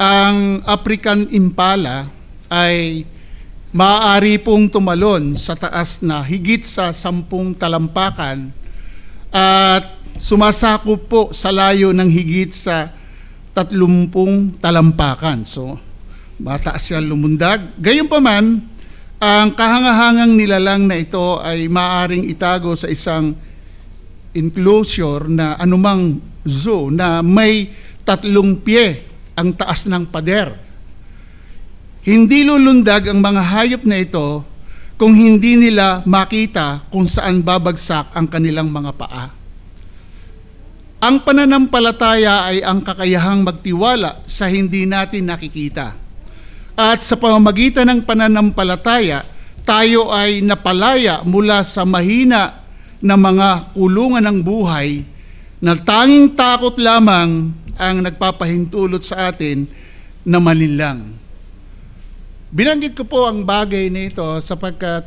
ang African impala ay maaari pong tumalon sa taas na higit sa 10 talampakan at sumasakop po sa layo ng higit sa 30 talampakan. So, mataas siya lumundag. Gayunpaman, ang kahangahangang nilalang na ito ay maaaring itago sa isang enclosure na anumang zoo na may 3 pie ang taas ng pader. Hindi lulundag ang mga hayop na ito kung hindi nila makita kung saan babagsak ang kanilang mga paa. Ang pananampalataya ay ang kakayahang magtiwala sa hindi natin nakikita. At sa pamamagitan ng pananampalataya, tayo ay napalaya mula sa mahina na mga kulungan ng buhay na tanging takot lamang ang nagpapahintulot sa atin na malinlang. Binanggit ko po ang bagay nito sapagkat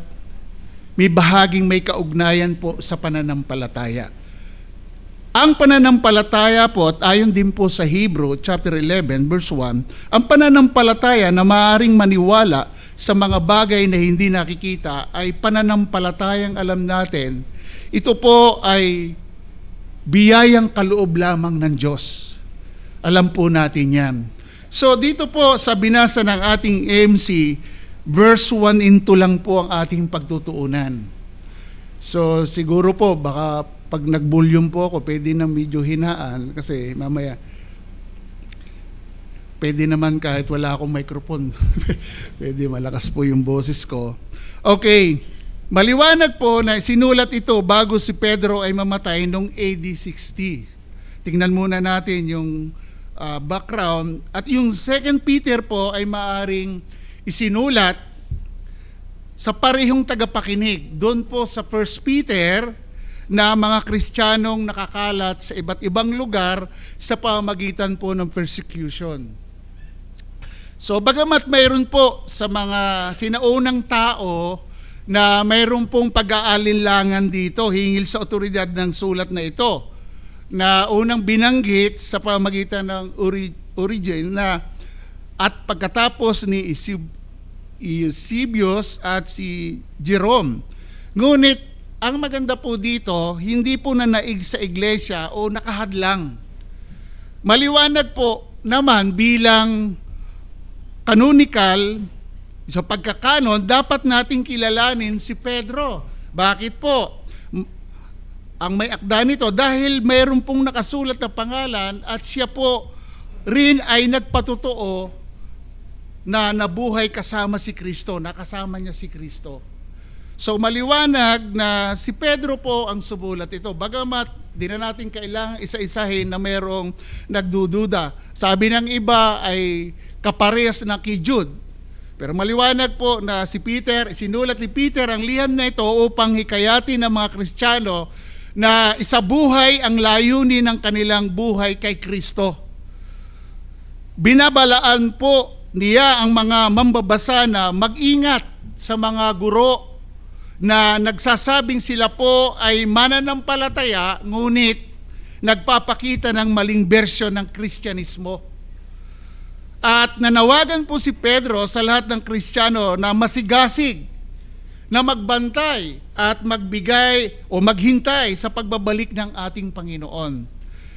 may bahaging may kaugnayan po sa pananampalataya. Ang pananampalataya po, at ayon din po sa Hebrew chapter 11 verse 1, ang pananampalataya na maaaring maniwala sa mga bagay na hindi nakikita ay pananampalatayang alam natin, ito po ay biyayang kaloob lamang ng Diyos. Alam po natin yan. So dito po sa binasa ng ating MC, verse 1 lang po ang ating pagtutuunan. So siguro po baka pag nag-volume po ako, pwede na medyo hinaan kasi mamaya pwede naman kahit wala akong microphone. Pwede malakas po yung boses ko. Okay, maliwanag po na sinulat ito bago si Pedro ay mamatay noong AD 60. Tingnan muna natin yung background. At yung 2 Peter po ay maaring isinulat sa parehong tagapakinig. Doon po sa 1 Peter na mga Kristiyanong nakakalat sa iba't ibang lugar sa pamamagitan po ng persecution. So bagamat mayroon po sa mga sinaunang tao na mayroon pong pag-aalinlangan dito hingil sa otoridad ng sulat na ito, na unang binanggit sa pamamagitan ng Origen na at pagkatapos ni Eusebius at si Jerome. Ngunit ang maganda po dito, hindi po nanaig sa iglesia o nakahadlang. Maliwanag po naman bilang canonical, sa pagkakanon, dapat nating kilalanin si Pedro. Bakit po? Ang may akda nito dahil mayroon pong nakasulat na pangalan at siya po rin ay nagpatotoo na nabuhay kasama si Kristo, nakasama niya si Kristo. So maliwanag na si Pedro po ang sumulat ito. Bagamat di na natin kailangan isa-isahin na mayroong nagdududa. Sabi ng iba ay kaparehas na kay Jude. Pero maliwanag po na si Peter, sinulat ni Peter ang liham na ito upang hikayatin ng mga Kristiyano na isabuhay ang layunin ng kanilang buhay kay Kristo. Binabalaan po niya ang mga mambabasa na mag-ingat sa mga guro na nagsasabing sila po ay mananampalataya ngunit nagpapakita ng maling bersyon ng Kristyanismo. At nanawagan po si Pedro sa lahat ng Kristiyano na masigasig, na magbantay at magbigay o maghintay sa pagbabalik ng ating Panginoon.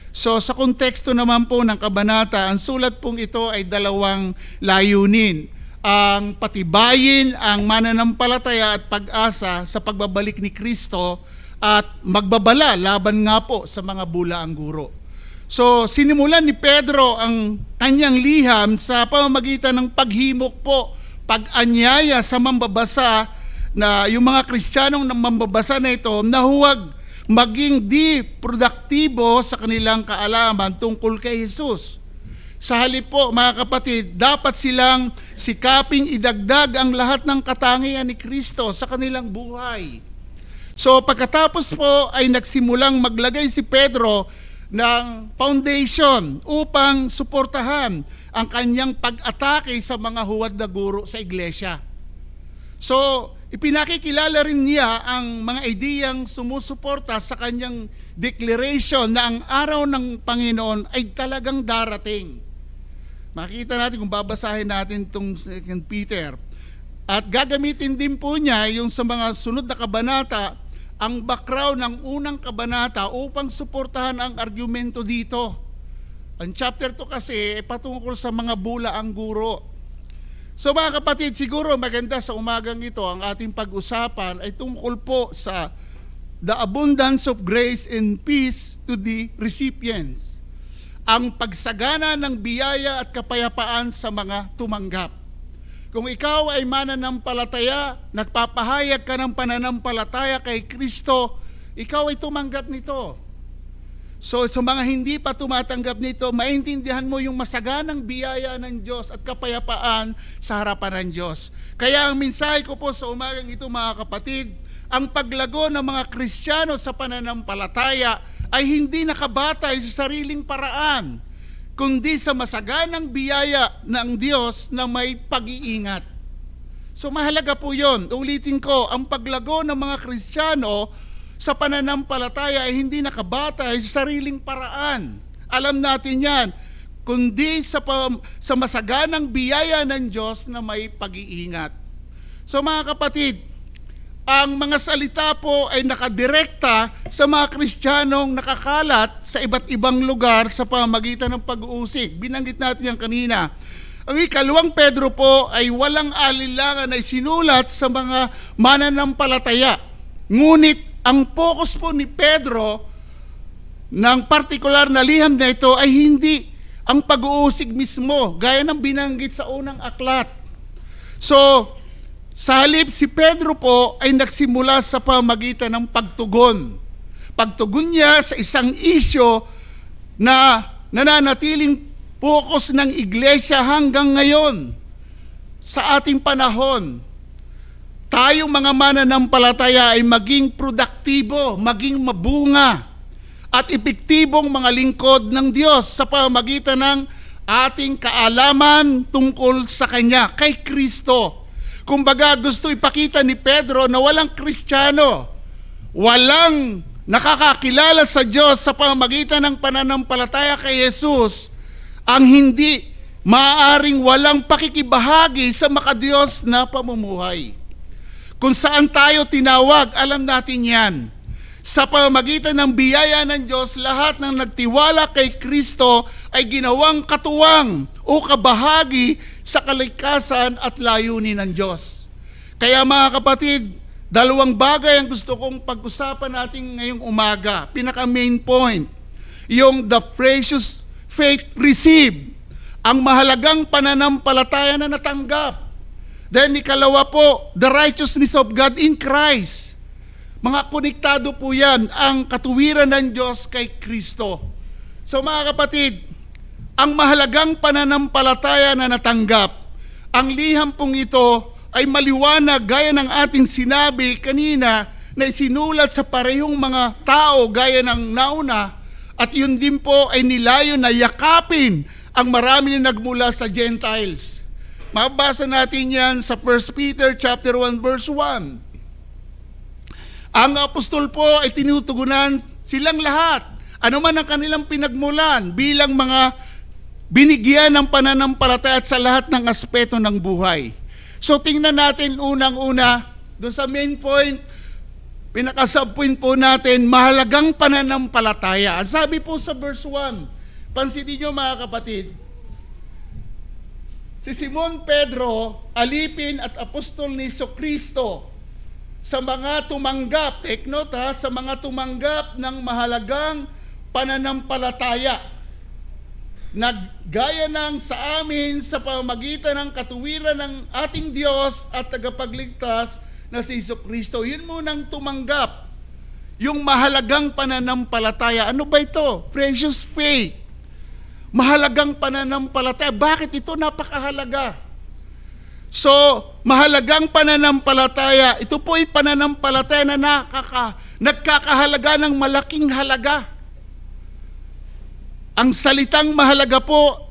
So sa konteksto naman po ng kabanata, ang sulat pong ito ay 2 layunin. Ang patibayin ang mananampalataya at pag-asa sa pagbabalik ni Kristo at magbabala laban nga po sa mga bulaang guro. So sinimulan ni Pedro ang kanyang liham sa pamamagitan ng paghimok po, pag-anyaya sa mambabasa na yung mga Kristiyanong mambabasa na ito na huwag maging di produktibo sa kanilang kaalaman tungkol kay Jesus. Sa halip po, mga kapatid, dapat silang sikaping idagdag ang lahat ng katangian ni Kristo sa kanilang buhay. So pagkatapos po ay nagsimulang maglagay si Pedro ng foundation upang suportahan ang kanyang pag-atake sa mga huwad na guro sa iglesia. So ipinakikilala rin niya ang mga ideyang sumusuporta sa kanyang declaration na ang araw ng Panginoon ay talagang darating. Makikita natin kung babasahin natin itong 2 Peter. At gagamitin din po niya yung sa mga sunod na kabanata, ang background ng unang kabanata upang suportahan ang argumento dito. Ang chapter 2 kasi patungkol sa mga bulaang guro. So mga kapatid, siguro maganda sa umagang ito ang ating pag-usapan ay tungkol po sa the abundance of grace and peace to the recipients. Ang pagsagana ng biyaya at kapayapaan sa mga tumanggap. Kung ikaw ay mananampalataya, nagpapahayag ka ng pananampalataya kay Kristo, ikaw ay tumanggap nito. So sa mga hindi pa tumatanggap nito, maintindihan mo yung masaganang biyaya ng Diyos at kapayapaan sa harapan ng Diyos. Kaya ang mensahe ko po sa umagang ito mga kapatid, ang paglago ng mga Kristiyano sa pananampalataya ay hindi nakabatay sa sariling paraan, kundi sa masaganang biyaya ng Diyos na may pag-iingat. So mahalaga po yun. Ulitin ko, ang paglago ng mga Kristiyano sa pananampalataya ay hindi nakabatay sa sariling paraan. Alam natin yan, kundi sa masaganang biyaya ng Diyos na may pag-iingat. So mga kapatid, ang mga salita po ay nakadirekta sa mga Kristiyanong nakakalat sa iba't ibang lugar sa pamamagitan ng pag-uusig. Binanggit natin yan kanina. Ang 2 Pedro po ay walang alinlangan na isinulat sa mga mananampalataya. Ngunit ang focus po ni Pedro ng partikular na liham na ito ay hindi ang pag-uusig mismo, gaya ng binanggit sa unang aklat. So, sa halip, si Pedro po ay nagsimula sa pamamagitan ng pagtugon. Pagtugon niya sa isang isyo na nananatiling focus ng iglesia hanggang ngayon. Sa ating panahon, tayong mga mananampalataya ay maging produktibo, maging mabunga, at epektibong mga lingkod ng Diyos sa pamamagitan ng ating kaalaman tungkol sa Kanya, kay Kristo. Kumbaga gusto ipakita ni Pedro na walang Kristiyano, walang nakakakilala sa Diyos sa pamamagitan ng pananampalataya kay Jesus ang hindi maaaring walang pakikibahagi sa makadiyos na pamumuhay. Kung saan tayo tinawag, alam natin yan. Sa pamamagitan ng biyaya ng Diyos, lahat ng nagtiwala kay Kristo ay ginawang katuwang o kabahagi sa kalikasan at layunin ng Diyos. Kaya mga kapatid, dalawang bagay ang gusto kong pag-usapan natin ngayong umaga. Pinaka main point, yung the precious faith received, ang mahalagang pananampalataya na natanggap. Then ikalawa po, the righteousness of God in Christ. Mga konektado po yan, ang katuwiran ng Diyos kay Kristo. So mga kapatid, ang mahalagang pananampalataya na natanggap, ang liham pong ito ay maliwanag gaya ng ating sinabi kanina na isinulat sa parehong mga tao gaya ng nauna, at yun din po ay nilayo na yakapin ang marami na nagmula sa Gentiles. Mabasa natin yan sa 1 Peter chapter 1 verse 1. Ang apostol po ay tinutugunan silang lahat, ano man ang kanilang pinagmulan, bilang mga binigyan ng pananampalataya at sa lahat ng aspeto ng buhay. So tingnan natin unang-una, doon sa main point, pinaka-subpoint po natin, mahalagang pananampalataya. Ang sabi po sa verse 1, pansinin nyo mga kapatid, si Simon Pedro, alipin at apostol ni Kristo, sa mga tumanggap, take note ha, sa mga tumanggap ng mahalagang pananampalataya, naggaya ng sa amin sa pamamagitan ng katuwiran ng ating Diyos at tagapagligtas na si Kristo. Yun munang tumanggap. Yung mahalagang pananampalataya. Ano ba ito? Precious faith. Mahalagang pananampalataya. Bakit ito napakahalaga? So, mahalagang pananampalataya. Ito po ay pananampalataya na nagkakahalaga ng malaking halaga. Ang salitang mahalaga po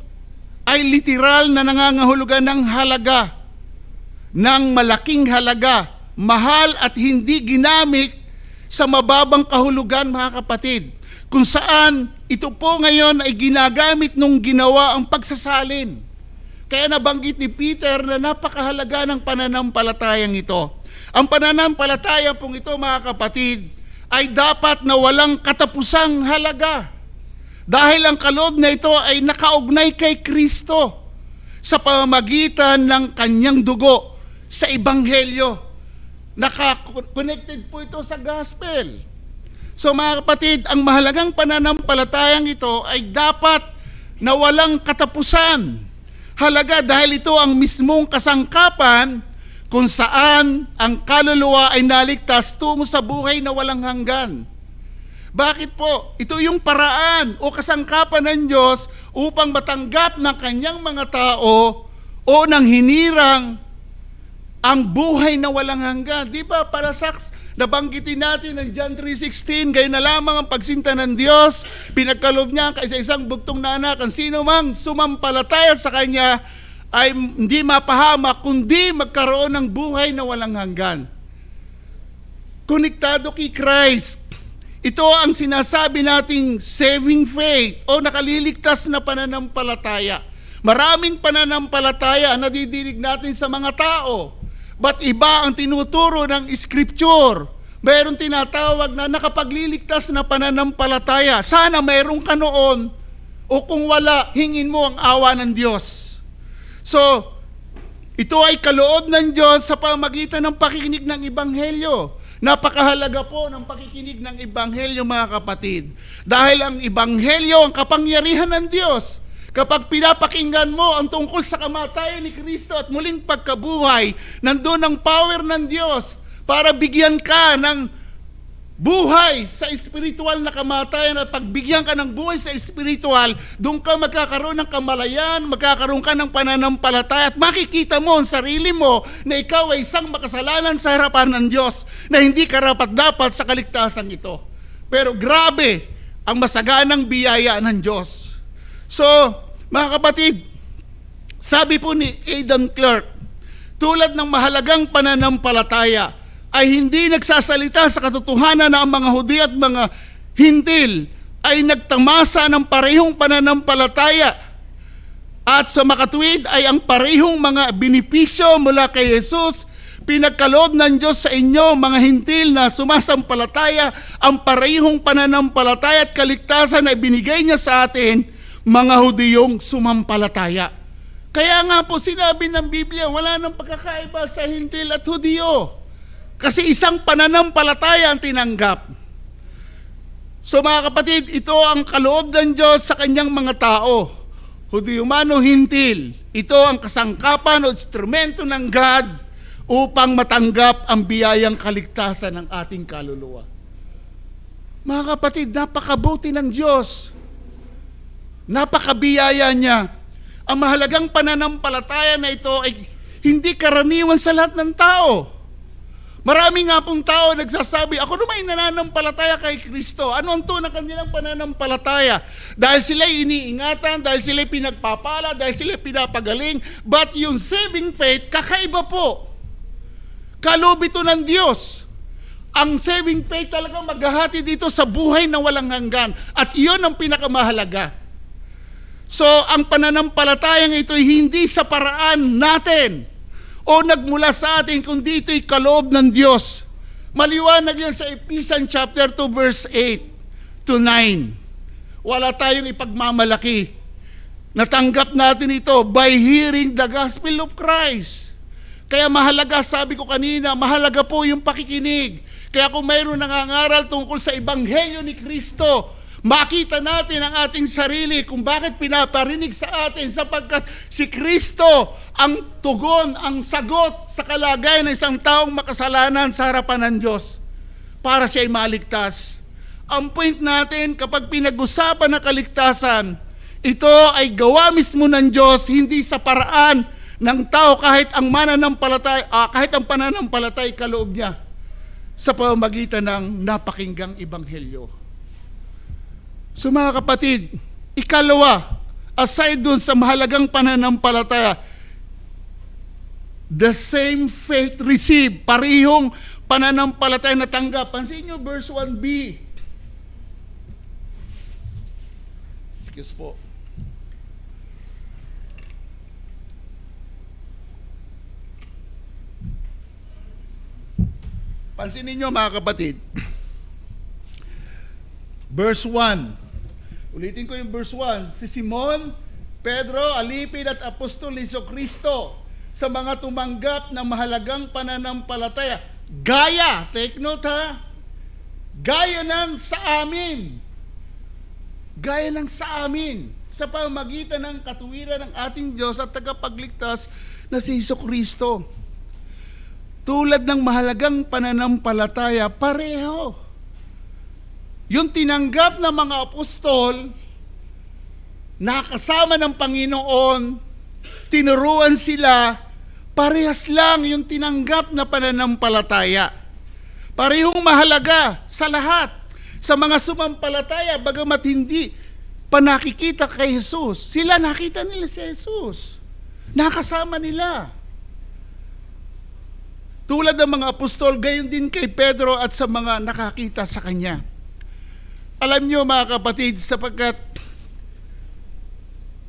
ay literal na nangangahulugan ng halaga, ng malaking halaga, mahal at hindi ginamit sa mababang kahulugan mga kapatid. Kung saan ito po ngayon ay ginagamit nung ginawa ang pagsasalin. Kaya nabanggit ni Peter na napakahalaga ng pananampalatayang ito. Ang pananampalataya pong ito, mga kapatid, ay dapat na walang katapusang halaga. Dahil ang kaloob na ito ay nakaugnay kay Kristo sa pamamagitan ng kanyang dugo sa Ebanghelyo. Naka-connected po ito sa gospel. So mga kapatid, ang mahalagang pananampalatayang ito ay dapat na walang katapusan. Halaga dahil ito ang mismong kasangkapan kung saan ang kaluluwa ay naligtas tungo sa buhay na walang hanggan. Bakit po? Ito yung paraan o kasangkapan ng Diyos upang matanggap ng kanyang mga tao o ng hinirang ang buhay na walang hanggan. Di ba? Para sa nabanggitin natin ng John 3:16, gayon na lamang ang pagsinta ng Diyos, pinagkaloob niya kaysa isang bugtong na anak, ang sino mang sumampalataya sa Kanya ay hindi mapahamak, kundi magkaroon ng buhay na walang hanggan. Konektado kay Christ. Ito ang sinasabi nating saving faith o nakaliligtas na pananampalataya. Maraming pananampalataya ang nadidinig natin sa mga tao. But iba ang tinuturo ng Scripture. Mayroong tinatawag na nakapagliligtas na pananampalataya. Sana mayroong ka noon o kung wala, hingin mo ang awa ng Diyos. So, ito ay kaloob ng Diyos sa pamagitan ng pakikinig ng Ebanghelyo. Napakahalaga po ng pakikinig ng Ebanghelyo, mga kapatid. Dahil ang Ebanghelyo ang kapangyarihan ng Diyos. Kapag pinapakinggan mo ang tungkol sa kamatayan ni Kristo at muling pagkabuhay, nandun ang power ng Diyos para bigyan ka ng buhay sa espiritual na kamatayan at pagbigyan ka ng buhay sa espiritual, doon ka magkakaroon ng kamalayan, magkakaroon ka ng pananampalataya at makikita mo ang sarili mo na ikaw ay isang makasalanan sa harapan ng Diyos na hindi karapat-dapat sa kaligtasan ito. Pero grabe ang masaganang biyaya ng Diyos. So, mga kapatid, sabi po ni Aidan Clark, tulad ng mahalagang pananampalataya, ay hindi nagsasalita sa katotohanan na ang mga Hudyo at mga Hintil ay nagtamasa ng parehong pananampalataya at sa makatuwid ay ang parehong mga benepisyo mula kay Jesus pinagkaloob ng Diyos sa inyo mga Hintil na sumasampalataya ang parehong pananampalataya at kaligtasan na ibinigay niya sa atin mga Hudyong sumampalataya. Kaya nga po sinabi ng Biblia, wala nang pagkakaiba sa Hintil at Hudyo. Kasi isang pananampalataya ang tinanggap. So mga kapatid, ito ang kaloob ng Diyos sa kanyang mga tao. Hudyo man o Hintil, ito ang kasangkapan o instrumento ng God upang matanggap ang biyayang kaligtasan ng ating kaluluwa. Mga kapatid, napakabuti ng Diyos. Napakabiyaya niya. Ang mahalagang pananampalataya na ito ay hindi karaniwan sa lahat ng tao. Marami nga pong tao nagsasabi, ako naman nananampalataya kay Kristo. Ano ang tunay ng kanilang pananampalataya? Dahil sila'y iniingatan, dahil sila'y pinagpapala, dahil sila'y pinapagaling. But yung saving faith, kakaiba po. Kaloob ito ng Diyos. Ang saving faith talaga maghahati dito sa buhay na walang hanggan. At iyon ang pinakamahalaga. So, ang pananampalatayang ito ay hindi sa paraan natin o nagmula sa atin, kundi ito'y kaloob ng Diyos. Maliwanag yan sa Ephesians chapter 2 verse 8 to 9. Wala tayong ipagmamalaki. Natanggap natin ito by hearing the gospel of Christ. Kaya mahalaga, sabi ko kanina, mahalaga po yung pakikinig. Kaya kung mayroon nangangaral tungkol sa Ebanghelyo ni Kristo, makita natin ang ating sarili kung bakit pinaparinig sa atin sapagkat si Kristo ang tugon, ang sagot sa kalagayan ng isang taong makasalanan sa harapan ng Diyos para siya ay maligtas. Ang point natin kapag pinag-usapan ng kaligtasan, ito ay gawa mismo ng Diyos, hindi sa paraan ng tao kahit ang pananampalatay kaloob niya sa pamamagitan ng napakinggang Ebanghelyo. So mga kapatid, ikalawa, aside dun sa mahalagang pananampalataya, the same faith received, parehong pananampalataya na tanggap. Pansin nyo, verse 1b. Excuse po. Pansinin nyo mga kapatid. Verse 1. Ulitin ko yung verse 1. Si Simon, Pedro, alipin at apostol ni Kristo sa mga tumanggap ng mahalagang pananampalataya. Gaya, take note ha, gaya ng sa amin. Gaya ng sa amin sa pamamagitan ng katuwiran ng ating Diyos at tagapagligtas na si Kristo. Tulad ng mahalagang pananampalataya, pareho. Yung tinanggap ng mga apostol, nakasama ng Panginoon, tinuruan sila, parehas lang yung tinanggap na pananampalataya. Parehong mahalaga sa lahat, sa mga sumampalataya, bagamat hindi pa nakikita kay Jesus. Sila nakita nila si Jesus. Nakasama nila. Tulad ng mga apostol, gayon din kay Pedro at sa mga nakakita sa kanya. Alam nyo mga kapatid, sapagkat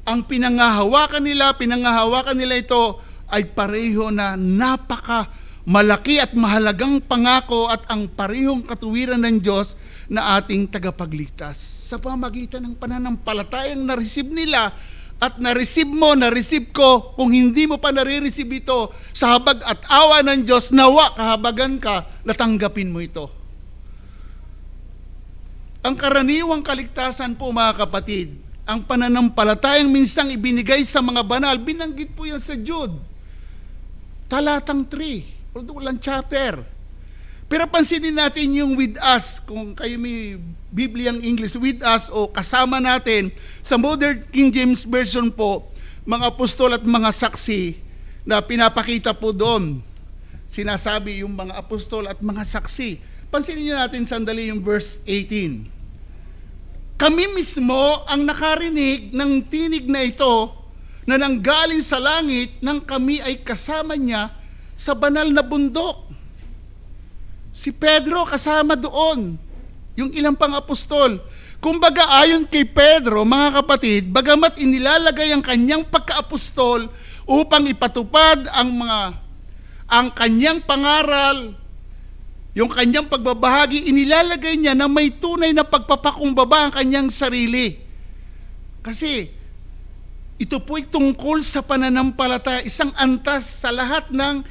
ang pinangahawakan nila ito ay pareho na napaka malaki at mahalagang pangako at ang parehong katuwiran ng Diyos na ating tagapagligtas. Sa pamagitan ng pananampalatayang na-receive nila at na-receive mo, na-receive ko, kung hindi mo pa nare-receive ito, sa habag at awa ng Diyos, nawa kahabagan ka, natanggapin mo ito. Ang karaniwang kaligtasan po mga kapatid, ang pananampalatayang minsang ibinigay sa mga banal, binanggit po yan sa Jude. Talatang 3, walang chapter. Pero pansinin natin yung with us, kung kayo may Bibliang English, with us o kasama natin, sa Modern King James Version po, mga apostol at mga saksi na pinapakita po doon. Sinasabi yung mga apostol at mga saksi. Pansinin nyo natin sandali yung verse 18. Kami mismo ang nakarinig ng tinig na ito na nanggaling sa langit nang kami ay kasama niya sa banal na bundok. Si Pedro kasama doon, yung ilang pang apostol. Kumbaga ayon kay Pedro, mga kapatid, bagamat inilalagay ang kanyang pagka-apostol upang ipatupad ang kanyang pangaral, yung kanyang pagbabahagi, inilalagay niya na may tunay na pagpapakumbaba ang kanyang sarili. Kasi ito po'y tungkol sa pananampalataya, isang antas sa lahat ng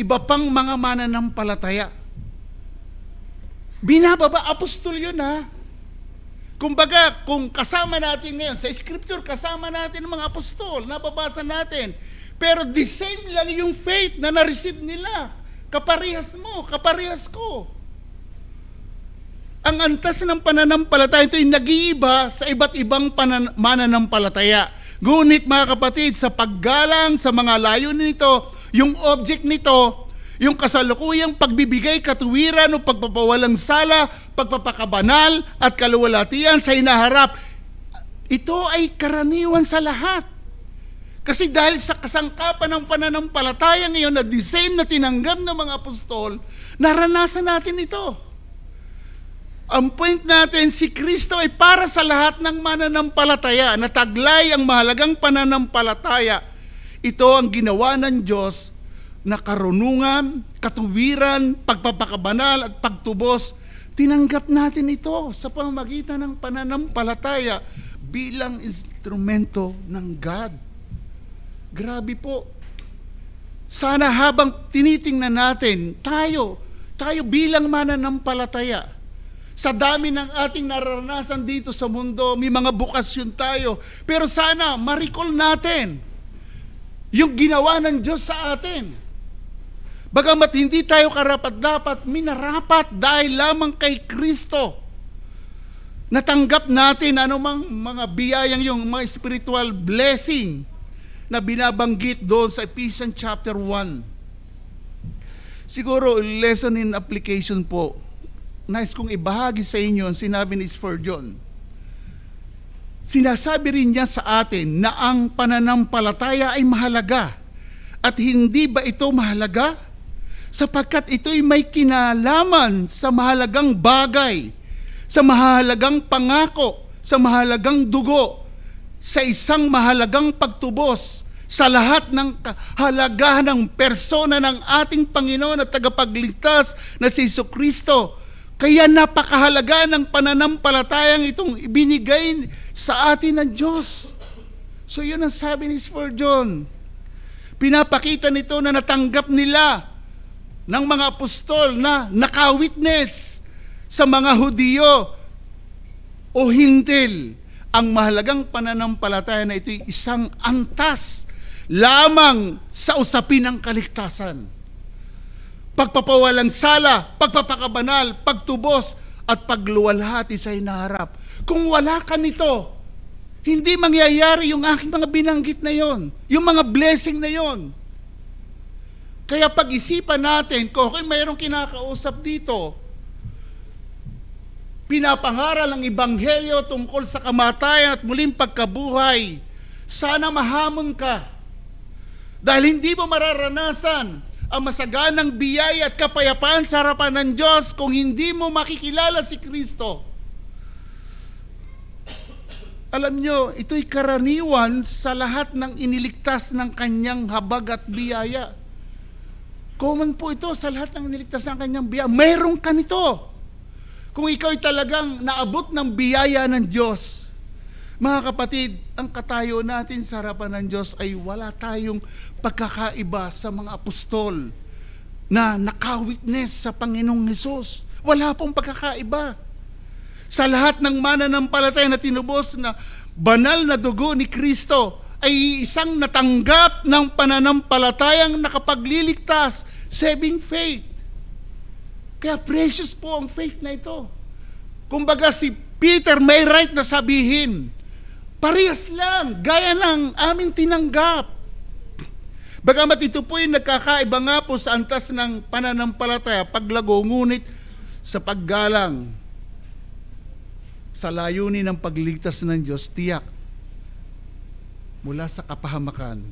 iba pang mga mananampalataya. Binababa, apostol yun ha. Kumbaga, kung kasama natin ngayon, sa scripture, kasama natin ang mga apostol, nababasa natin. Pero the same lang yung faith na na-receive nila. Kaparehas mo, kaparehas ko. Ang antas ng pananampalataya, ito ay nag-iiba sa iba't ibang mananampalataya. Ngunit mga kapatid, sa paggalang sa mga layunin nito, yung object nito, yung kasalukuyang pagbibigay katuwiran o pagpapawalang sala, pagpapakabanal at kaluwalhatian sa hinaharap, ito ay karaniwan sa lahat. Kasi dahil sa kasangkapan ng pananampalataya ngayon na the same na tinanggap ng mga apostol, naranasan natin ito. Ang point natin, si Kristo ay para sa lahat ng mananampalataya, na taglay ang mahalagang pananampalataya. Ito ang ginawa ng Diyos na karunungan, katuwiran, pagpapakabanal at pagtubos. Tinanggap natin ito sa pamamagitan ng pananampalataya bilang instrumento ng God. Grabe po. Sana habang tinitingnan natin, tayo bilang mananampalataya, sa dami ng ating nararanasan dito sa mundo, may mga bukasyon tayo. Pero sana ma-recall natin yung ginawa ng Diyos sa atin. Bagamat hindi tayo karapat-dapat, minarapat dahil lamang kay Kristo. Natanggap natin anumang mga biyayang yung mga spiritual blessing na binabanggit doon sa Ephesians chapter 1. Siguro, lesson in application po. Nais kong ibahagi sa inyo ang sinabi ni Spurgeon. Sinasabi rin niya sa atin na ang pananampalataya ay mahalaga. At hindi ba ito mahalaga? Sapagkat ito'y may kinalaman sa mahalagang bagay, sa mahalagang pangako, sa mahalagang dugo, sa isang mahalagang pagtubos, sa lahat ng kahalagahan ng persona ng ating Panginoon at tagapagligtas na si Jesucristo. Kaya napakahalaga ng pananampalatayang itong ibinigay sa atin ng Diyos. So yun ang sabi ni Spurgeon. Pinapakita nito na natanggap nila ng mga apostol na nakawitness sa mga Hudiyo o Hintil. Ang mahalagang pananampalataya na ito'y isang antas lamang sa usapin ng kaligtasan. Pagpapawalang sala, pagpapakabanal, pagtubos, at pagluwalhati sa hinaharap. Kung wala ka nito, hindi mangyayari yung aking mga binanggit na yon, yung mga blessing na yon. Kaya pag-isipan natin, kung mayroong kinakausap dito, pinapangaral ang ebanghelyo tungkol sa kamatayan at muling pagkabuhay, sana mahamon ka. Dahil hindi mo mararanasan ang masaganang biyaya at kapayapaan sa harapan ng Diyos kung hindi mo makikilala si Kristo. Alam nyo, ito'y karaniwan sa lahat ng iniligtas ng kanyang habag at biyaya. Common po ito sa lahat ng iniligtas ng kanyang biyaya. Mayroon ka nito. Kung ikaw'y talagang naabot ng biyaya ng Diyos, mga kapatid, ang katayo natin sa harapan ng Diyos ay wala tayong pagkakaiba sa mga apostol na nakawitness sa Panginoong Hesus. Wala pong pagkakaiba. Sa lahat ng mananampalataya na tinubos na banal na dugo ni Kristo ay isang natanggap ng pananampalatayang nakapagliligtas, saving faith. Kaya precious po ang faith na ito. Kumbaga si Peter may right na sabihin, parehas lang, gaya ng aming tinanggap. Bagamat ito po yung nagkakaiba nga po sa antas ng pananampalataya, paglago, ngunit sa paggalang sa layunin ng pagligtas ng Diyos, tiyak mula sa kapahamakan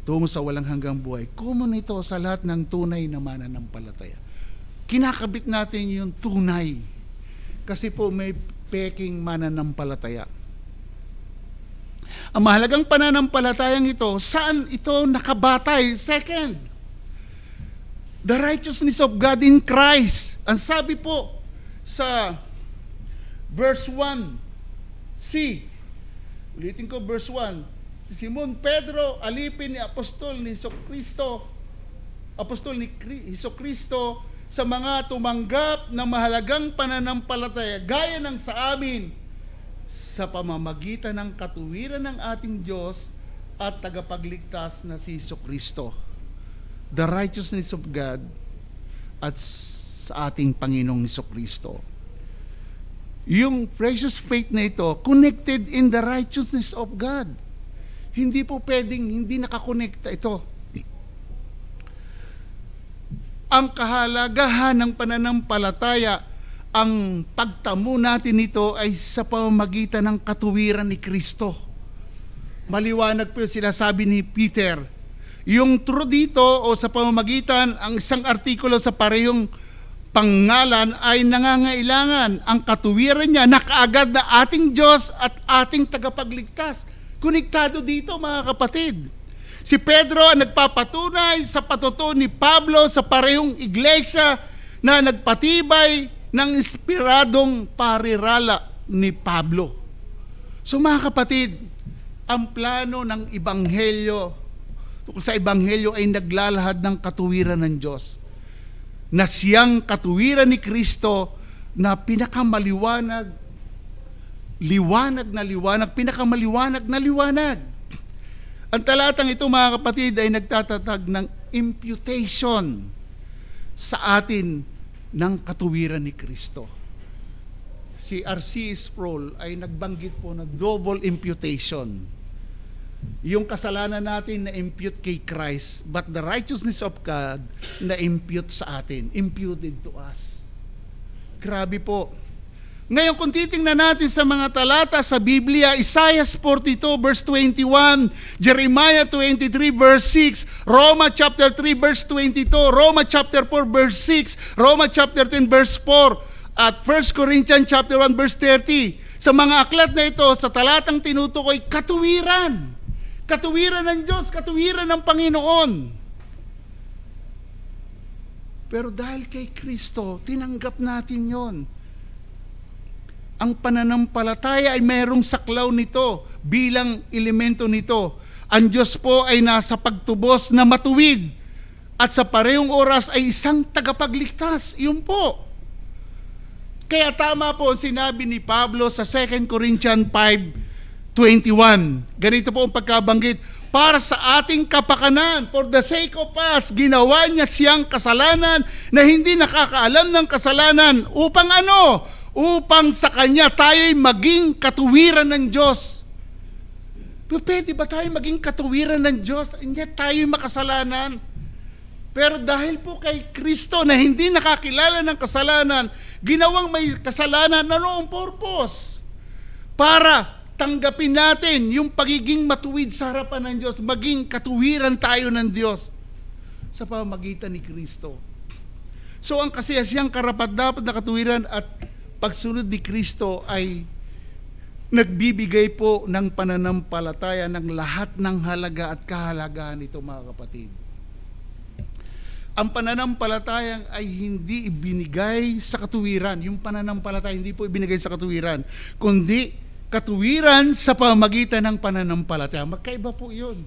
tungo sa walang hanggang buhay. Common ito sa lahat ng tunay na mananampalataya. Kinakabit natin yung tunay kasi po may peking mananampalataya. Ang mahalagang pananampalatayang ito, saan ito nakabatay? Second, the righteousness of God in Christ. Ang sabi po sa verse 1c, ulitin ko verse 1, si Simon Pedro, alipin ni apostol ni Jesucristo, apostol ni Jesucristo, sa mga tumanggap na mahalagang pananampalataya gaya ng sa amin sa pamamagitan ng katuwiran ng ating Diyos at tagapagligtas na si Jesucristo. The righteousness of God at sa ating Panginoong Jesucristo. Yung precious faith na ito, connected in the righteousness of God. Hindi po pwedeng hindi nakakonekta ito. Ang kahalagahan ng pananampalataya, ang pagtamo natin nito ay sa pamamagitan ng katuwiran ni Kristo. Maliwanag po yung sinasabi ni Peter. Yung true dito o sa pamamagitan, ang isang artikulo sa parehong pangalan ay nangangailangan. Ang katuwiran niya, nakaagad na ating Diyos at ating tagapagligtas. Konektado dito mga kapatid. Si Pedro ang nagpapatunay sa patutuo ni Pablo sa parehong iglesia na nagpatibay ng inspiradong parirala ni Pablo. So mga kapatid, ang plano ng Ebanghelyo, tungkol sa Ebanghelyo ay naglalahad ng katuwiran ng Diyos. Na siyang katuwiran ni Kristo na pinakamaliwanag, pinakamaliwanag na liwanag. Ang talatang ito mga kapatid ay nagtatatag ng imputation sa atin ng katuwiran ni Kristo. Si R.C. Sproul ay nagbanggit po ng double imputation. Yung kasalanan natin na impute kay Christ, but the righteousness of God na impute sa atin, imputed to us. Grabe po. Ngayon kung titingnan natin sa mga talata sa Biblia, Isaiah 42 verse 21, Jeremiah 23 verse 6, Roma chapter 3 verse 22, Roma chapter 4 verse 6, Roma chapter 10 verse 4, at 1 Corinthians chapter 1 verse 30. Sa mga aklat na ito, sa talatang tinutukoy, katuwiran. Katuwiran ng Diyos, katuwiran ng Panginoon. Pero dahil kay Kristo, tinanggap natin yon. Ang pananampalataya ay mayroong saklaw nito bilang elemento nito. Ang Diyos po ay nasa pagtubos na matuwid at sa parehong oras ay isang tagapagligtas. Iyon po. Kaya tama po sinabi ni Pablo sa 2 Corinthians 5:21. Ganito po ang pagkabanggit, para sa ating kapakanan, for the sake of us, ginawa niya siyang kasalanan na hindi nakakaalam ng kasalanan. Upang ano? Upang sa Kanya tayo'y maging katuwiran ng Diyos. Pero pwede ba tayo maging katuwiran ng Diyos? Hindi tayo'y makasalanan. Pero dahil po kay Kristo na hindi nakakilala ng kasalanan, ginawang may kasalanan, ano ang purpose? Para tanggapin natin yung pagiging matuwid sa harapan ng Diyos, maging katuwiran tayo ng Diyos sa pamamagitan ni Kristo. So ang kasiyasiyang karapat-dapat na katuwiran at pagsunod ni Kristo ay nagbibigay po ng pananampalataya ng lahat ng halaga at kahalagahan nito, mga kapatid. Ang pananampalataya ay hindi ibinigay sa katuwiran. Yung pananampalataya hindi po ibinigay sa katuwiran, kundi katuwiran sa pamamagitan ng pananampalataya. Magkaiba po yun.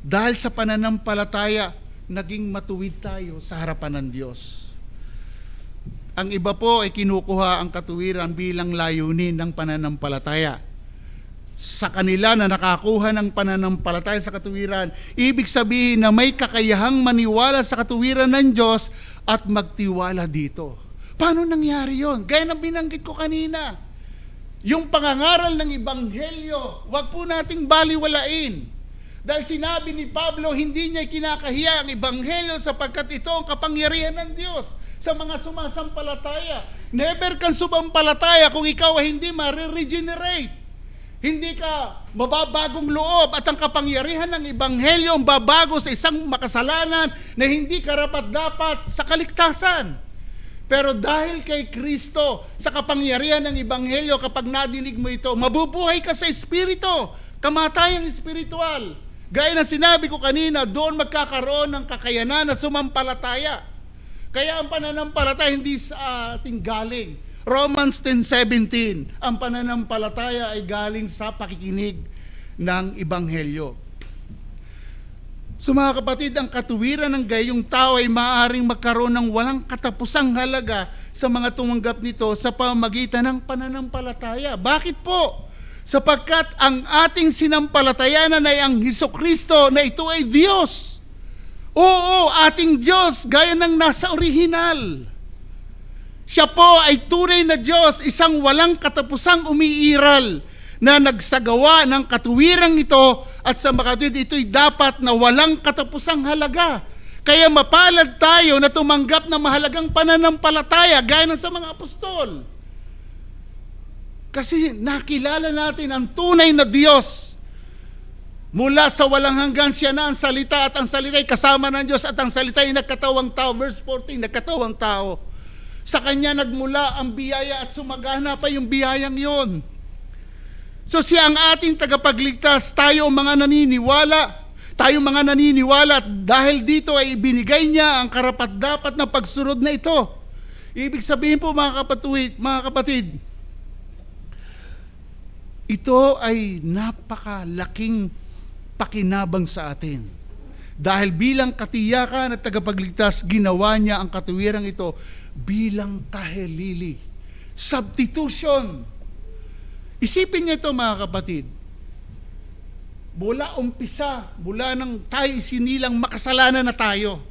Dahil sa pananampalataya, naging matuwid tayo sa harapan ng Diyos. Ang iba po ay kinukuha ang katuwiran bilang layunin ng pananampalataya. Sa kanila na nakakuha ng pananampalataya sa katuwiran, ibig sabihin na may kakayahang maniwala sa katuwiran ng Diyos at magtiwala dito. Paano nangyari yon? Gaya ng binanggit ko kanina. Yung pangangaral ng Ebanghelyo, wag po nating baliwalain. Dahil sinabi ni Pablo, hindi niya kinakahiya ang Ebanghelyo sapagkat ito ang kapangyarihan ng Diyos sa mga sumasampalataya. Never kang sumampalataya kung ikaw ay hindi ma-regenerate. Hindi ka mababagong loob at ang kapangyarihan ng Ebanghelyo ang babago sa isang makasalanan na hindi karapat-dapat sa kaligtasan. Pero dahil kay Kristo, sa kapangyarihan ng Ebanghelyo, kapag nadinig mo ito, mabubuhay ka sa Espiritu, kamatayang espiritual. Gaya ng sinabi ko kanina, doon magkakaroon ng kakayanan na sumampalataya. Kaya ang pananampalataya hindi sa ating galing. Romans 10:17, ang pananampalataya ay galing sa pakikinig ng Ebanghelyo. So mga kapatid, ang katuwiran ng gayong tao ay maaaring magkaroon ng walang katapusang halaga sa mga tumanggap nito sa pamamagitan ng pananampalataya. Bakit po? Sapagkat ang ating sinampalatayanan ay ang Hesukristo na ito ay Diyos. Oo, ating Diyos, gaya ng nasa orihinal. Siya po ay tunay na Diyos, isang walang katapusang umiiral na nagsagawa ng katuwirang ito at sa makatwid ito'y dapat na walang katapusang halaga. Kaya mapalad tayo na tumanggap ng mahalagang pananampalataya gaya ng sa mga apostol. Kasi nakilala natin ang tunay na Diyos. Mula sa walang hanggan siya na ang salita at ang salita ay kasama ng Diyos at ang salita ay nagkatawang tao. Verse 14, nagkatawang tao. Sa Kanya nagmula ang biyaya at sumagana pa yung biyayang yon. So siya ang ating tagapagligtas, tayo mga naniniwala at dahil dito ay ibinigay niya ang karapat-dapat na pagsunod na ito. Ibig sabihin po mga kapatid, ito ay napakalaking pakinabang sa atin. Dahil bilang katiyakan at tagapagligtas, ginawa niya ang katuwirang ito bilang kahelili. Substitution. Isipin niyo ito mga kapatid. Mula nang tayo isinilang makasalanan na tayo.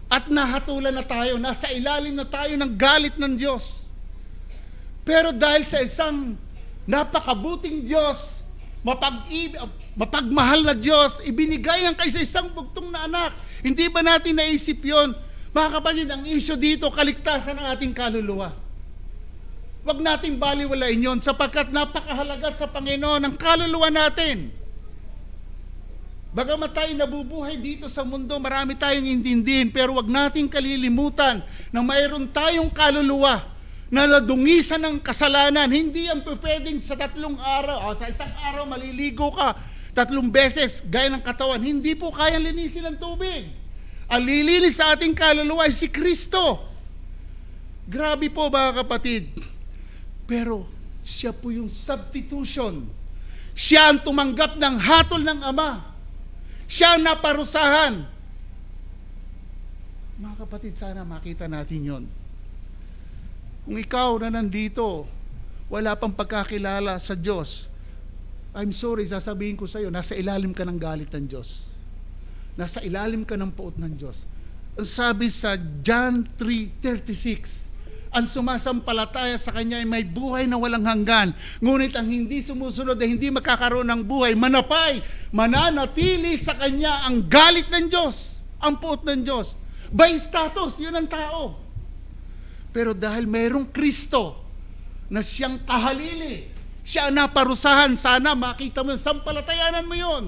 At nahatulan na tayo, nasa ilalim na tayo ng galit ng Diyos. Pero dahil sa isang napakabuting Diyos, mapagmahal na Diyos, ibinigay ang kaysa isang bugtong na anak. Hindi ba natin naisip yon? Mga kapatid, ang issue dito, kaligtasan ng ating kaluluwa. Huwag nating baliwalain yon sapagkat napakahalaga sa Panginoon ang kaluluwa natin. Bagamat tayo nabubuhay dito sa mundo, marami tayong intindihin, pero huwag nating kalilimutan na mayroon tayong kaluluwa naladungisan ng kasalanan. Hindi yan pwedeng sa 3 araw, o sa isang araw maliligo ka 3 beses, gaya ng katawan. Hindi po kayang linisin ng tubig. Ang lilinis sa ating kaluluwa ay si Kristo. Grabe po mga kapatid. Pero siya po yung substitution. Siya ang tumanggap ng hatol ng Ama. Siya ang naparusahan. Mga kapatid, sana makita natin yon. Kung ikaw na nandito, wala pang pagkakilala sa Diyos, I'm sorry, sasabihin ko sa iyo, nasa ilalim ka ng galit ng Diyos. Nasa ilalim ka ng puot ng Diyos. Ang sabi sa John 3:36, ang sumasampalataya sa Kanya ay may buhay na walang hanggan. Ngunit ang hindi sumusunod ay hindi makakaroon ng buhay. Manapay, mananatili sa Kanya ang galit ng Diyos, ang puot ng Diyos. By status, yun ang tao. Pero dahil mayroong Kristo na siyang kahalili, siya ang naparusahan, sana makita mo yun, sampalatayanan mo yun.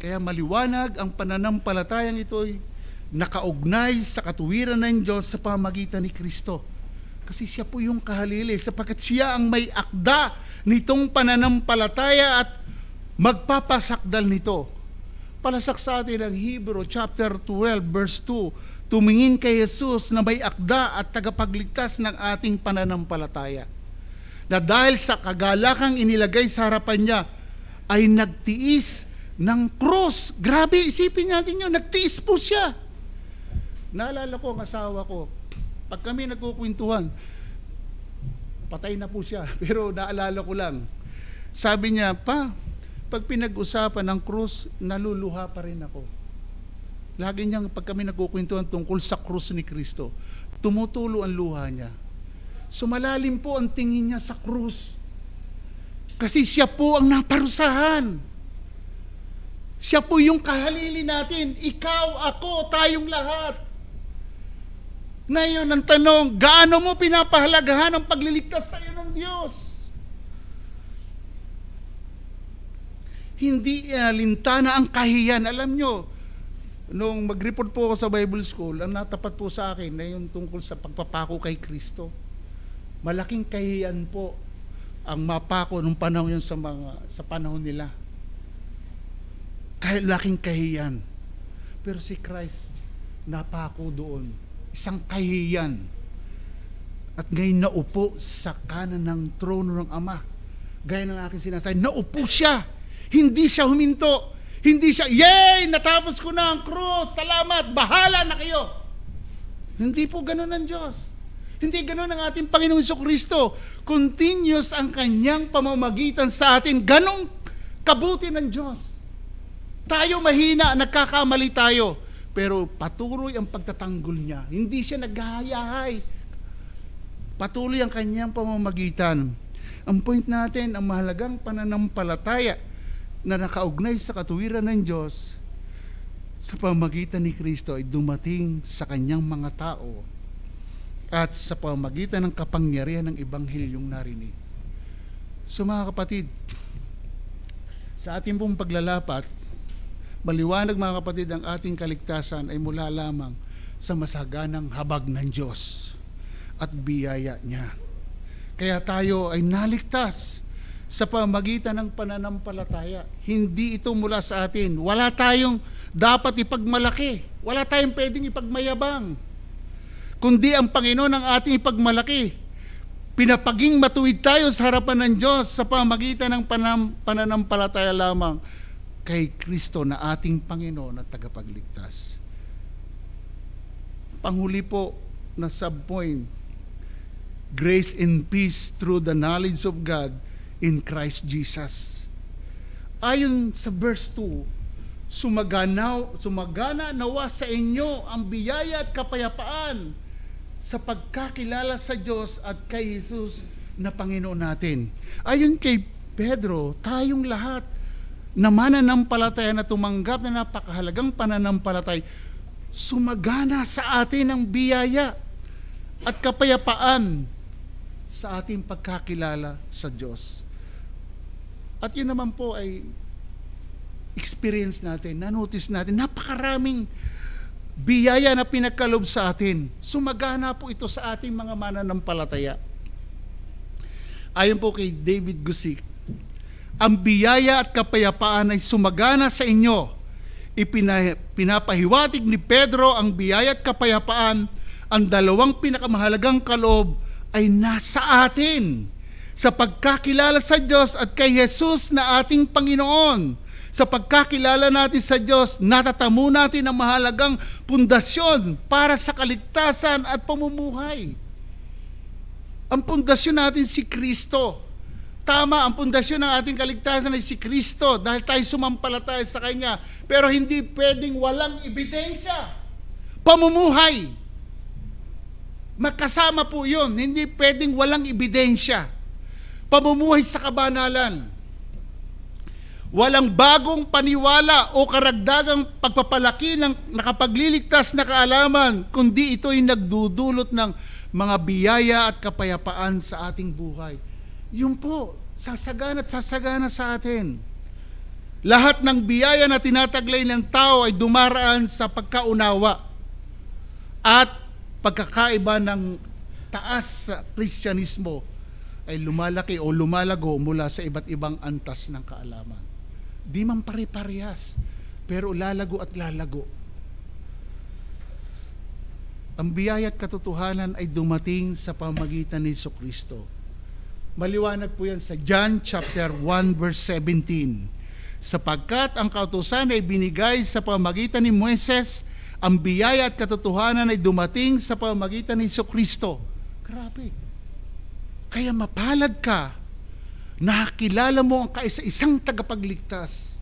Kaya maliwanag ang pananampalatayang ito'y nakaugnay sa katuwiran ng Diyos sa pamamagitan ni Kristo. Kasi siya po yung kahalili, sapagkat siya ang may akda nitong pananampalataya at magpapasakdal nito. Palasak sa atin ang Hebrew chapter 12 verse 2, tumingin kay Jesus na may akda at tagapagligtas ng ating pananampalataya, na dahil sa kagalakang inilagay sa harapan niya ay nagtiis ng krus. Grabe, isipin natin yun, nagtiis po siya. Naalala ko ang asawa ko, pag kami nagkukwentuhan, patay na po siya, pero naalala ko lang, sabi niya, pag pinag-usapan ng krus, naluluha pa rin ako. Lagi niyang, pag kami nagkukwentuhan tungkol sa krus ni Kristo, tumutulo ang luha niya. Sumalalim po ang tingin niya sa krus. Kasi siya po ang naparusahan. Siya po yung kahalili natin. Ikaw, ako, tayong lahat. Ngayon, ang tanong, gaano mo pinapahalagahan ang pagliligtas sa iyo ng Diyos? Hindi alintana ang kahiyan. Alam nyo, nung mag-report po ako sa Bible School, ang natapat po sa akin na yung tungkol sa pagpapako kay Kristo. Malaking kahiyan po ang mapako nung panahon yun sa panahon nila. Kahit laking kahiyan. Pero si Christ, napako doon. Isang kahiyan. At ngayon naupo sa kanan ng trono ng Ama. Gaya ng aking sinasabi, naupo siya. Hindi siya huminto. Hindi siya, yay! Natapos ko na ang krus. Salamat! Bahala na kayo! Hindi po ganun ang Diyos. Hindi ganun ang ating Panginoong Jesucristo. Continuous ang kanyang pamamagitan sa atin. Ganong kabuti ng Diyos. Tayo mahina, nagkakamali tayo. Pero patuloy ang pagtatanggol niya. Hindi siya naghahayahay. Patuloy ang kanyang pamamagitan. Ang point natin, ang mahalagang pananampalataya na nakaugnay sa katuwiran ng Diyos sa pamamagitan ni Kristo ay dumating sa kanyang mga tao at sa pamamagitan ng kapangyarihan ng Ebanghilyong narinig. So mga kapatid, sa ating pong paglalapat, maliwanag mga kapatid, ang ating kaligtasan ay mula lamang sa masaganang habag ng Diyos at biyaya niya. Kaya tayo ay naligtas sa pamamagitan ng pananampalataya. Hindi ito mula sa atin. Wala tayong dapat ipagmalaki. Wala tayong pwedeng ipagmayabang. Kundi ang Panginoon ang ating ipagmalaki. Pinapaging matuwid tayo sa harapan ng Diyos sa pamamagitan ng pananampalataya lamang kay Kristo na ating Panginoon at tagapagligtas. Panghuli po na subpoint, grace and peace through the knowledge of God in Christ Jesus. Ayon sa verse 2, sumagana nawa sa inyo ang biyaya at kapayapaan sa pagkakilala sa Diyos at kay Jesus na Panginoon natin. Ayon kay Pedro, tayong lahat na mananampalataya na tumanggap na napakahalagang pananampalatay, sumagana sa atin ang biyaya at kapayapaan sa ating pagkakilala sa Diyos. At yun naman po ay experience natin, na-notice natin, napakaraming biyaya na pinagkaloob sa atin. Sumagana po ito sa ating mga mananampalataya. Ayon po kay David Guzik, ang biyaya at kapayapaan ay sumagana sa inyo. Pinapahiwatig ni Pedro ang biyaya at kapayapaan, ang dalawang pinakamahalagang kaloob ay nasa atin sa pagkakilala sa Diyos at kay Jesus na ating Panginoon. Sa pagkakilala natin sa Diyos, natatamo natin ang mahalagang pundasyon para sa kaligtasan at pamumuhay. Ang pundasyon natin si Kristo. Tama, ang pundasyon ng ating kaligtasan ay si Kristo dahil tayo sumampalataya sa Kanya. Pero hindi pwedeng walang ebidensya. Pamumuhay. Magkasama po yun. Hindi pwedeng walang ebidensya. Pamumuhay sa kabanalan. Walang bagong paniwala o karagdagang pagpapalaki ng nakapagliligtas na kaalaman, kundi ito'y nagdudulot ng mga biyaya at kapayapaan sa ating buhay. Yun po, sasagana at sasagana sa atin. Lahat ng biyaya na tinataglay ng tao ay dumaraan sa pagkaunawa at pagkakaiba ng taas sa Kristyanismo ay lumalaki o lumalago mula sa iba't ibang antas ng kaalaman. Di man pare-parehas, pero lalago at lalago. Ang biyaya at katotohanan ay dumating sa pamamagitan ni Jesucristo. Maliwanag po yan sa John chapter 1 verse 17. Sapagkat ang kautusan ay binigay sa pamamagitan ni Moises, ang biyaya at katotohanan ay dumating sa pamamagitan ni Jesucristo. Grabe. Kaya mapalad ka, nakakilala mo ang kaisa-isang tagapagligtas.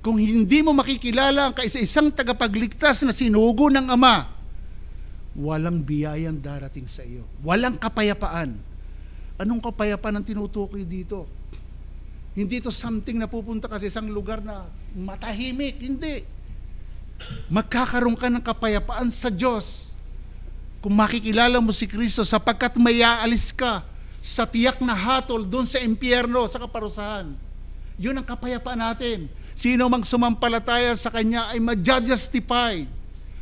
Kung hindi mo makikilala ang kaisa-isang tagapagligtas na sinugo ng Ama, walang biyayang darating sa iyo. Walang kapayapaan. Anong kapayapaan ang tinutukoy dito? Hindi ito something na pupunta ka sa isang lugar na matahimik. Hindi. Magkakaroon ka ng kapayapaan sa Diyos kung makikilala mo si Kristo, sapagkat may aalis ka sa tiyak na hatol doon sa impyerno, sa kaparusahan. Yun ang kapayapaan natin. Sino mang sumampalataya sa Kanya ay ma-justified.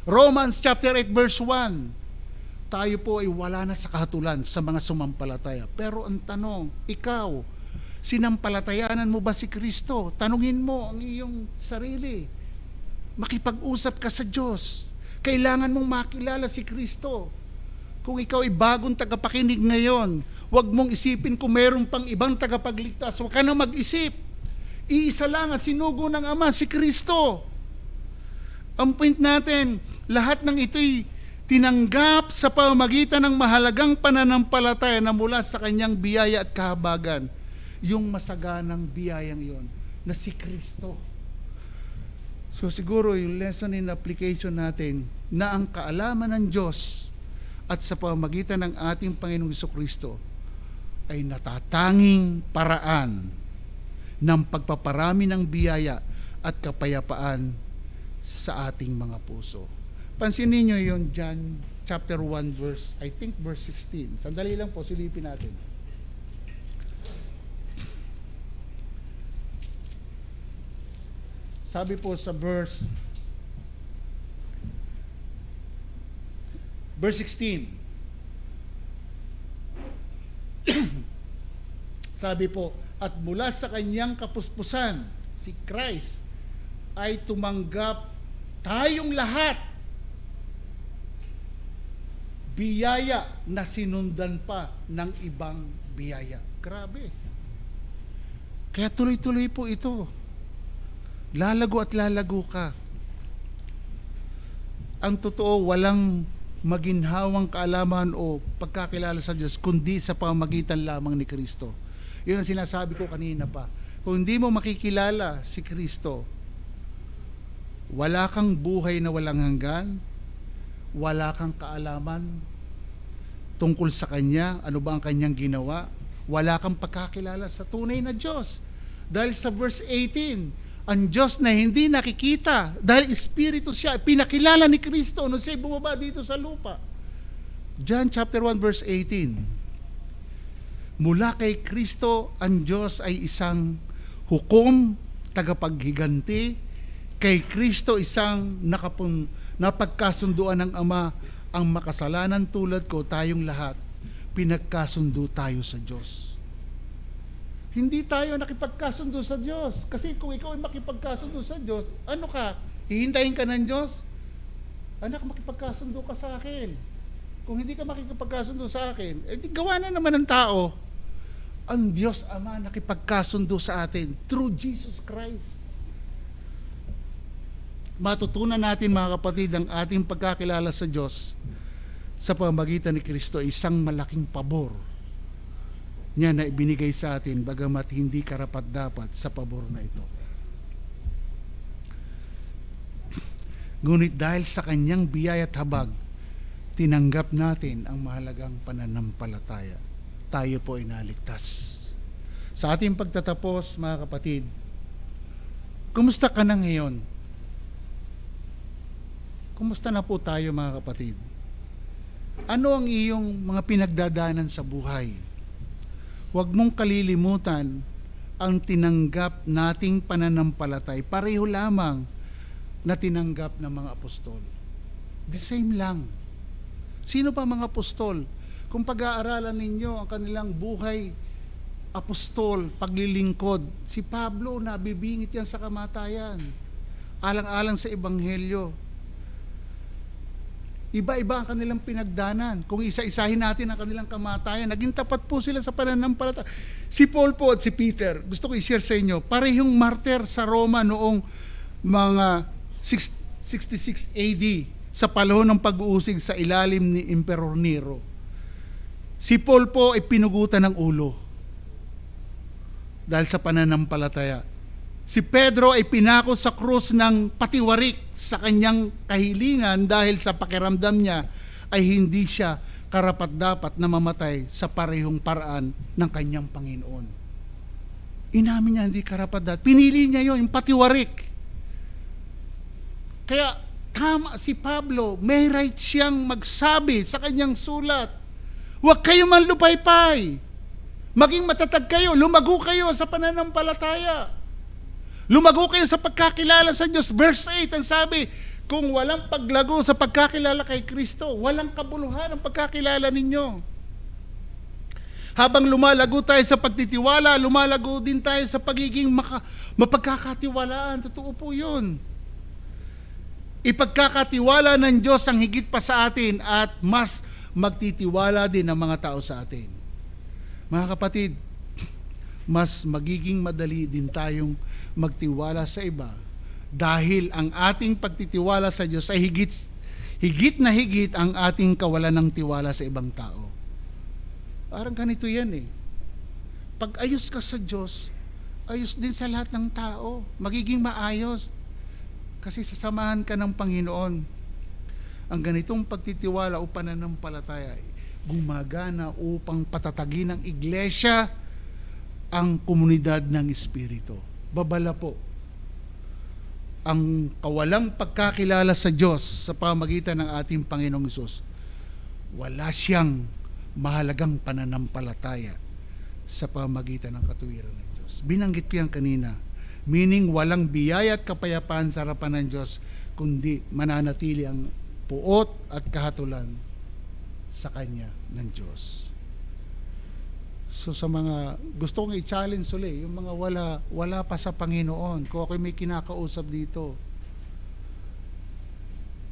Romans chapter 8 verse 1. Tayo po ay wala na sa kahatulan sa mga sumampalataya. Pero ang tanong, ikaw, sinampalatayanan mo ba si Kristo? Tanungin mo ang iyong sarili. Makipag-usap ka sa Diyos. Kailangan mong makilala si Kristo. Kung ikaw ay bagong tagapakinig ngayon, huwag mong isipin kung mayroon pang ibang tagapagligtas. Huwag ka na mag-isip. Iisa lang at sinugo ng Ama, si Kristo. Ang point natin, lahat ng ito'y tinanggap sa pamamagitan ng mahalagang pananampalataya na mula sa Kanyang biyaya at kahabagan. Yung masaganang biyayang yon na si Kristo. So siguro yung lesson in application natin na ang kaalaman ng Diyos at sa pamamagitan ng ating Panginoong Jesucristo ay natatanging paraan ng pagpaparami ng biyaya at kapayapaan sa ating mga puso. Pansinin niyo yung John chapter 1 verse, I think verse 16. Sandali lang po, silipin natin. Sabi po sa verse 16. Sabi po, at mula sa Kanyang kapuspusan, si Christ, ay tumanggap tayong lahat biyaya na sinundan pa ng ibang biyaya. Grabe. Kaya tuloy-tuloy po ito. Lalago at lalago ka. Ang totoo, walang maginhawang kaalaman o pagkakilala sa Diyos, kundi sa pamamagitan lamang ni Kristo. Yun ang sinasabi ko kanina pa. Kung hindi mo makikilala si Kristo, wala kang buhay na walang hanggan, wala kang kaalaman tungkol sa Kanya, ano ba ang Kanyang ginawa, wala kang pagkakilala sa tunay na Diyos. Dahil sa verse 18, ang Diyos na hindi nakikita, dahil Espiritu siya, pinakilala ni Kristo nung siya bumaba dito sa lupa. John chapter 1 verse 18. Mula kay Kristo, ang Diyos ay isang hukom, tagapaghiganti. Kay Kristo isang napagkasunduan ng Ama ang makasalanan tulad ko, tayong lahat, pinagkasundo tayo sa Diyos. Hindi tayo nakipagkasundo sa Diyos. Kasi kung ikaw ay makipagkasundo sa Diyos, ano ka? Hihintayin ka ng Diyos? Anak, makipagkasundo ka sa akin. Kung hindi ka makipagkasundo sa akin, di gawa na naman ng tao. Ang Diyos Ama nakipagkasundo sa atin through Jesus Christ. Matutunan natin, mga kapatid, ang ating pagkakilala sa Diyos sa pamamagitan ni Kristo ay isang malaking pabor niya na ibinigay sa atin, bagamat hindi karapat-dapat sa pabor na ito. Ngunit dahil sa kanyang biyaya at habag, tinanggap natin ang mahalagang pananampalataya. Tayo po ay naligtas. Sa ating pagtatapos, mga kapatid, kumusta ka na ngayon? Kumusta na po tayo, mga kapatid? Ano ang iyong mga pinagdadaanan sa buhay? Huwag mong kalilimutan ang tinanggap nating pananampalatay. Pareho lamang na tinanggap ng mga apostol. The same lang. Sino pa mga apostol? Kung pag-aaralan ninyo ang kanilang buhay, apostol, paglilingkod, si Pablo, nabibingit yan sa kamatayan. Alang-alang sa Ebanghelyo. Iba-iba ang kanilang pinagdanan. Kung isa-isahin natin ang kanilang kamatayan, naging tapat po sila sa pananampalataya. Si Paul po at si Peter, gusto ko i-share sa inyo, parehong martyr sa Roma noong mga 66 AD sa panahon ng pag-uusig sa ilalim ni Emperor Nero. Si Paul po ay pinugutan ng ulo dahil sa pananampalataya. Si Pedro ay pinako sa krus ng patiwarik sa kanyang kahilingan dahil sa pakiramdam niya ay hindi siya karapat-dapat na mamatay sa parehong paraan ng kanyang Panginoon. Inamin niya hindi karapat-dapat. Pinili niya yun, yung patiwarik. Kaya tama si Pablo, may right siyang magsabi sa kanyang sulat, huwag kayo manlupaypay, maging matatag kayo, lumago kayo sa pananampalataya. Lumago kayo sa pagkakilala sa Diyos. Verse 8 ang sabi, kung walang paglago sa pagkakilala kay Kristo, walang kabuluhan ang pagkakilala ninyo. Habang lumalago tayo sa pagtitiwala, lumalago din tayo sa pagiging mapagkakatiwalaan. Totoo po yun. Ipagkakatiwala ng Diyos ang higit pa sa atin at mas magtitiwala din ang mga tao sa atin. Mga kapatid, mas magiging madali din tayong magtiwala sa iba dahil ang ating pagtitiwala sa Diyos ay higit na higit ang ating kawalan ng tiwala sa ibang tao. Parang ganito yan eh. Pag ayos ka sa Diyos, ayos din sa lahat ng tao. Magiging maayos. Kasi sasamahan ka ng Panginoon. Ang ganitong pagtitiwala o pananampalataya gumagana upang patatagin ng iglesia ang komunidad ng Espiritu. Babala po ang kawalang pagkakilala sa Diyos sa pamagitan ng ating Panginoong Hesus. Wala siyang mahalagang pananampalataya sa pamagitan ng katuwiran ng Diyos. Binanggit ko yan kanina. Meaning walang biyaya at kapayapaan sa harapan ng Diyos, kundi mananatili ang puot at kahatulan sa Kanya ng Diyos. So sa mga gusto kong i-challenge ulit, yung mga wala pa sa Panginoon, kung ako may kinakausap dito.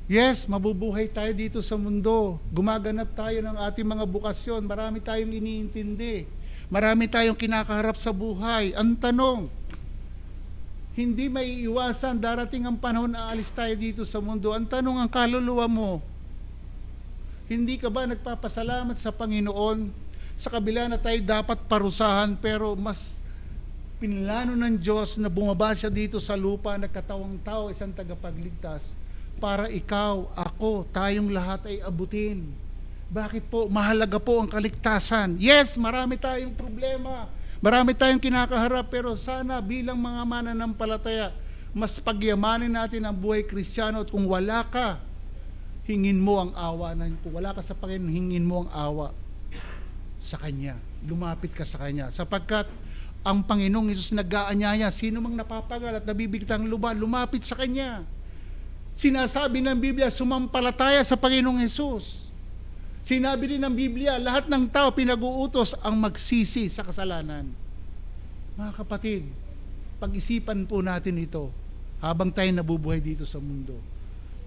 Yes, mabubuhay tayo dito sa mundo. Gumaganap tayo ng ating mga bukasyon. Marami tayong iniintindi. Marami tayong kinakaharap sa buhay. Ang tanong, hindi may iwasan, darating ang panahon na aalis tayo dito sa mundo. Ang tanong, ang kaluluwa mo, hindi ka ba nagpapasalamat sa Panginoon sa kabila na tayo dapat parusahan, pero mas pinlano ng Diyos na bumaba siya dito sa lupa, nagkatawang tao, isang tagapagligtas, para ikaw, ako, tayong lahat ay abutin. Bakit po? Mahalaga po ang kaligtasan. Yes, marami tayong problema, marami tayong kinakaharap, pero sana bilang mga mananampalataya, mas pagyamanin natin ang buhay Kristiyano. At kung wala ka, hingin mo ang awa. Kung wala ka sa Panginoon, hingin mo ang awa sa Kanya. Lumapit ka sa Kanya. Sapagkat ang Panginoong Hesus nag-aanyaya, sino mang napapagal at nabibigtang luba, lumapit sa Kanya. Sinasabi ng Biblia, sumampalataya sa Panginoong Hesus. Sinabi rin ng Biblia, lahat ng tao pinag-uutos ang magsisi sa kasalanan. Mga kapatid, pag-isipan po natin ito habang tayo nabubuhay dito sa mundo.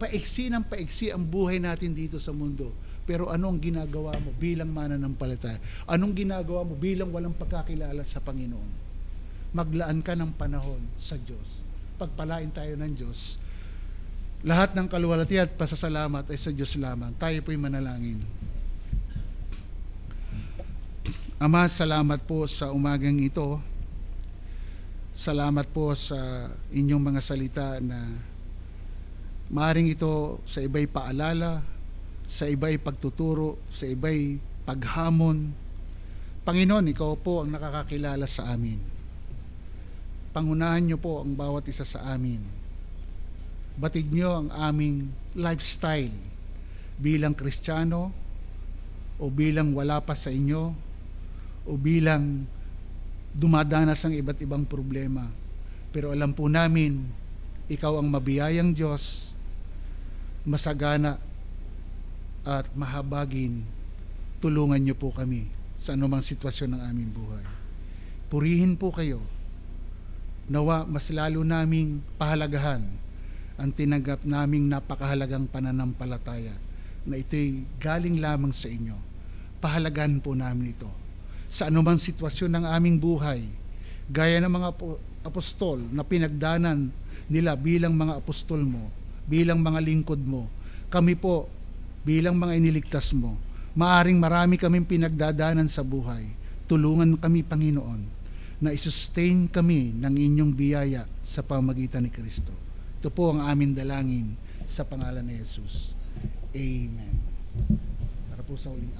Paiksi ng paiksi ang buhay natin dito sa mundo. Pero anong ginagawa mo bilang mananampalataya? Anong ginagawa mo bilang walang pagkakilala sa Panginoon? Maglaan ka ng panahon sa Diyos. Pagpalain tayo ng Diyos. Lahat ng kaluwalhatian at pasasalamat ay sa Diyos lamang. Tayo po'y manalangin. Ama, salamat po sa umagang ito. Salamat po sa inyong mga salita na maaring ito sa iba'y paalala, sa iba'y pagtuturo, sa iba'y paghamon. Panginoon, ikaw po ang nakakakilala sa amin. Pangunahan niyo po ang bawat isa sa amin. Batid niyo ang aming lifestyle bilang Kristiyano o bilang wala pa sa inyo o bilang dumadanas ang iba't ibang problema. Pero alam po namin, ikaw ang mabiyayang Diyos, masagana at mahabagin. Tulungan niyo po kami sa anumang sitwasyon ng aming buhay. Purihin po kayo. Nawa mas lalo naming pahalagahan ang tinanggap naming napakahalagang pananampalataya na ito'y galing lamang sa inyo. Pahalagahan po namin ito sa anumang sitwasyon ng aming buhay, gaya ng mga apostol na pinagdanan nila bilang mga apostol mo, bilang mga lingkod mo. Kami po, bilang mga iniligtas mo, maaring marami kaming pinagdadanan sa buhay. Tulungan kami, Panginoon, na isustain kami ng inyong biyaya sa pamagitan ni Kristo. Ito po ang aming dalangin sa pangalan ni Jesus. Amen. Para po sa uling